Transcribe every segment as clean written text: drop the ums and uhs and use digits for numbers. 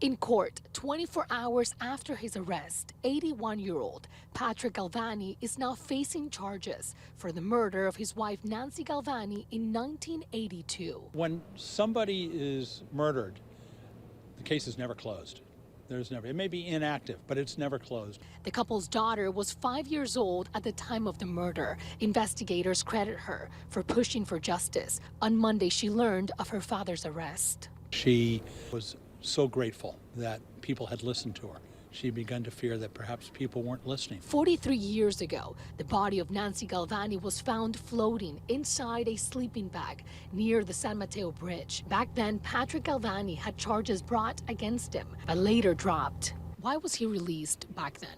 In court, 24 hours after his arrest, 81-year-old Patrick Galvani is now facing charges for the murder of his wife Nancy Galvani in 1982. When somebody is murdered, the case is never closed. It may be inactive, but it's never closed. The couple's daughter was 5 years old at the time of the murder. Investigators credit her for pushing for justice. On Monday, she learned of her father's arrest. She was so grateful that people had listened to her. She began to fear that perhaps people weren't listening. 43 years ago, the body of Nancy Galvani was found floating inside a sleeping bag near the San Mateo Bridge. Back then, Patrick Galvani had charges brought against him, but later dropped. Why was he released back then?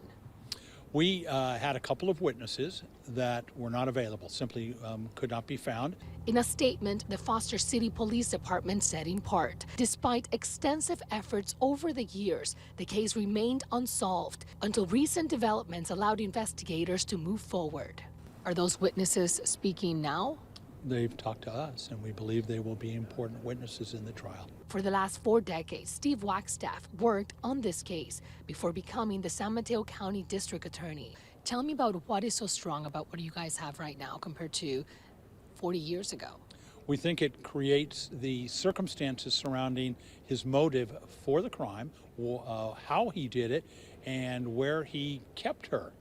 We had a couple of witnesses that were not available, simply could not be found. In a statement, the Foster City Police Department said in part, despite extensive efforts over the years, the case remained unsolved until recent developments allowed investigators to move forward. Are those witnesses speaking now? They've talked to us, and we believe they will be important witnesses in the trial. For the last 4 decades, Steve Wagstaff worked on this case before becoming the San Mateo County District Attorney. Tell me about what is so strong about what you guys have right now compared to 40 years ago. We think it creates the circumstances surrounding his motive for the crime, how he did it, and where he kept her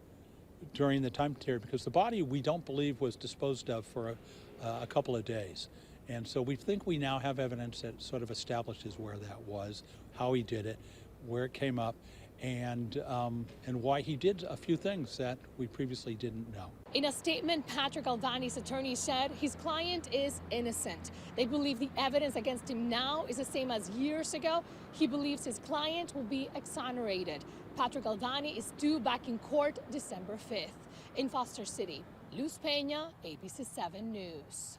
during the time period, because the body we don't believe was disposed of for a couple of days. And so we think we now have evidence that sort of establishes where that was, how he did it, where it came up, and why he did a few things that we previously didn't know. In a statement, Patrick Galvani's attorney said his client is innocent. They believe the evidence against him now is the same as years ago. He believes his client will be exonerated. Patrick Galvani is due back in court December 5th. In Foster City, Luz Peña, ABC 7 News.